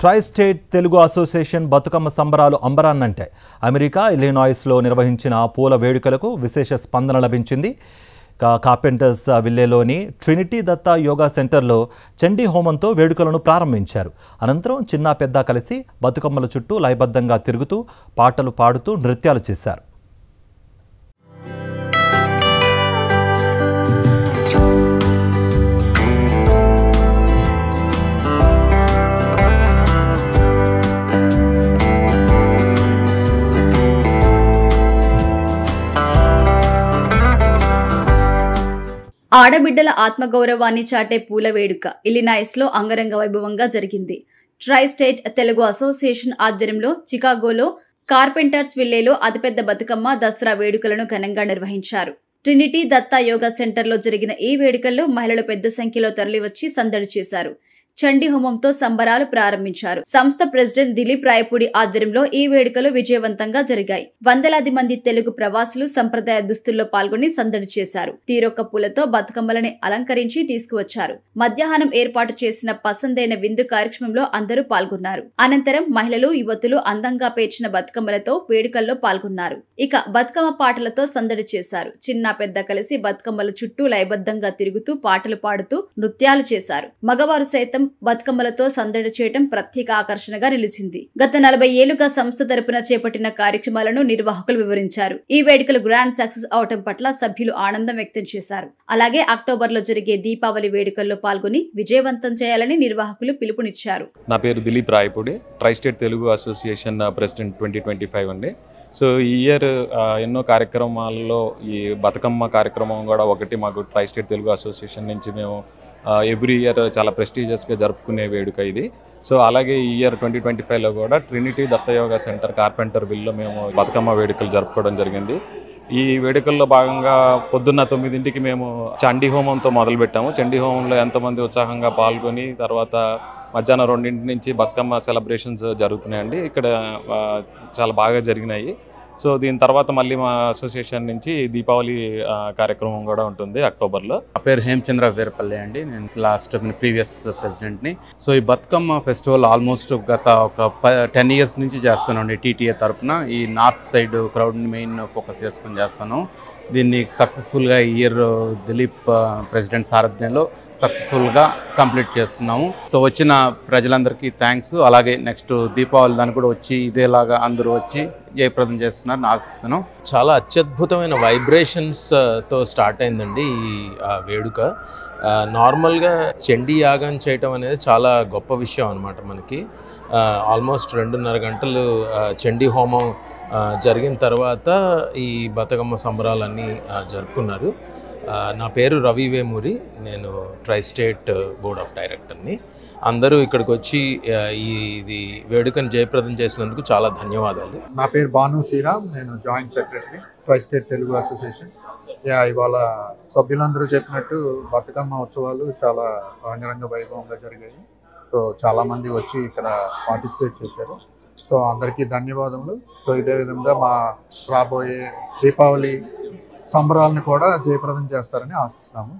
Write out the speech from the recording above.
Tri state Telugu association Bathukamma సంబరాలు అంబరాన్నంటాయి. America ఇలినాయిస్లో నిర్వహించిన పూల వేడుకలకు విశేష స్పందన లభించింది. కార్పెంటర్స్ విల్లేలోని ట్రినిటీ దత్తా యోగా సెంటర్లో చండీ హోమంతో వేడుకలను ప్రారంభించారు. అనంతరం చిన్న పెద్ద కలిసి బతుకమ్మల చుట్టూ లయబద్ధంగా తిరుగుతూ పాటలు పాడుతూ నృత్యాలు చేశారు. ఆడబిడ్డల ఆత్మగౌరవాన్ని చాటే పూల వేడుక ఇలినాయిస్లో అంగరంగ వైభవంగా జరిగింది. ట్రై స్టేట్ తెలుగు అసోసియేషన్ ఆధ్వర్యంలో చికాగోలో కార్పెంటర్స్ విల్లేలో అతిపెద్ద బతుకమ్మ దసరా వేడుకలను ఘనంగా నిర్వహించారు. ట్రినిటీ దత్తా యోగా సెంటర్లో జరిగిన ఈ వేడుకల్లో మహిళలు పెద్ద సంఖ్యలో తరలివచ్చి సందడి చేశారు. చండీ హోమంతో సంబరాలు ప్రారంభించారు. సంస్థ ప్రెసిడెంట్ దిలీప్ రాయపూడి ఆధ్వర్యంలో ఈ వేడుకలు విజయవంతంగా జరిగాయి. వందలాది మంది తెలుగు ప్రవాసులు సంప్రదాయ దుస్తుల్లో పాల్గొని సందడి చేశారు. తీరొక్క పూలతో బతుకమ్మలని అలంకరించి తీసుకువచ్చారు. మధ్యాహ్నం ఏర్పాటు చేసిన పసందైన విందు కార్యక్రమంలో అందరూ పాల్గొన్నారు. అనంతరం మహిళలు యువతులు అందంగా పేర్చిన బతుకమ్మలతో వేడుకల్లో పాల్గొన్నారు. ఇక బతుకమ్మ పాటలతో సందడి చేశారు. చిన్న పెద్ద కలిసి బతుకమ్మల చుట్టూ లయబద్ధంగా తిరుగుతూ పాటలు పాడుతూ నృత్యాలు చేశారు. మగవారు సైతం బతుకమ్మలతో సందడి చేయడం ప్రత్యేక ఆకర్షణగా నిలిచింది. గత 40 ఏళ్లుగా సంస్థ తరపున చేపట్టిన కార్యక్రమాలను నిర్వాహకులు వివరించారు. ఈ వేడుకలు గ్రాండ్ సక్సెస్ అవటం పట్ల సభ్యులు ఆనందం వ్యక్తం చేశారు. అలాగే అక్టోబర్లో జరిగే దీపావళి వేడుకల్లో పాల్గొని విజయవంతం చేయాలని నిర్వాహకులు పిలుపునిచ్చారు. నా పేరు Dilip Rayapudi, tri state Telugu association president 2025 అండి. సో ఈ ఇయర్ ఎన్నో కార్యక్రమాల్లో ఈ బతుకమ్మ కార్యక్రమం కూడా ఒకటి మాకు ట్రై స్టేట్ తెలుగు అసోసియేషన్ నుంచి మేము ఎవ్రీ ఇయర్ చాలా ప్రెస్టీజియస్గా జరుపుకునే వేడుక ఇది. సో అలాగే ఈ ఇయర్ 2025లో కూడా Trinity Datta Yoga Center Carpenter విల్లో మేము బతుకమ్మ వేడుకలు జరుపుకోవడం జరిగింది. ఈ వేడుకల్లో భాగంగా పొద్దున్న 9ంటికి మేము చండీ హోమంతో మొదలుపెట్టాము. చండీ హోమంలో ఎంతోమంది ఉత్సాహంగా పాల్గొని తర్వాత మధ్యాహ్నం 2 నుంచి బతుకమ్మ సెలబ్రేషన్స్ జరుగుతున్నాయండి. ఇక్కడ చాలా బాగా జరిగినాయి. సో దీని తర్వాత మళ్ళీ మా అసోసియేషన్ నుంచి దీపావళి కార్యక్రమం కూడా ఉంటుంది అక్టోబర్లో. నా పేరు హేమచంద్ర వీరపల్లి అండి. నేను ప్రీవియస్ ప్రెసిడెంట్ని. సో ఈ బతుకమ్మ ఫెస్టివల్ ఆల్మోస్ట్ గత ఒక 10 ఇయర్స్ నుంచి చేస్తానండి టీటీఏ తరఫున. ఈ నార్త్ సైడ్ క్రౌడ్ని మెయిన్ ఫోకస్ చేసుకొని చేస్తాను. దీన్ని సక్సెస్ఫుల్గా ఈ ఇయర్ దిలీప్ ప్రెసిడెంట్ సారథ్యంలో సక్సెస్ఫుల్గా కంప్లీట్ చేస్తున్నాము. సో వచ్చిన ప్రజలందరికీ థ్యాంక్స్. అలాగే నెక్స్ట్ దీపావళి దానికి కూడా వచ్చి ఇదేలాగా అందరూ వచ్చి జయప్రదం చేస్తున్నారని ఆశిస్తున్నాం. చాలా అత్యద్భుతమైన వైబ్రేషన్స్తో స్టార్ట్ అయిందండి ఈ వేడుక. నార్మల్గా చండీ యాగం చేయటం అనేది చాలా గొప్ప విషయం అనమాట. మనకి ఆల్మోస్ట్ 2.5 గంటలు చండీ హోమం జరిగిన తర్వాత ఈ బతుకమ్మ సంబరాలన్నీ జరుపుకున్నారు. నా పేరు రవి వేమూరి, నేను ట్రై స్టేట్ బోర్డ్ ఆఫ్ డైరెక్టర్ని. అందరూ ఇక్కడికి వచ్చి ఇది వేడుకను జయప్రదం చేసినందుకు చాలా ధన్యవాదాలు. నా పేరు భాను శ్రీరామ్, నేను joint secretary tri state Telugu association. ఇవాళ సభ్యులందరూ చెప్పినట్టు బతుకమ్మ ఉత్సవాలు చాలా రంగరంగ వైభవంగా జరిగాయి. సో చాలామంది వచ్చి ఇక్కడ పార్టిసిపేట్ చేశారు. సో అందరికీ ధన్యవాదములు. సో ఇదే విధంగా మా రాబోయే దీపావళి సంబరాలను కూడా జయప్రదం చేస్తారని ఆశిస్తున్నాము.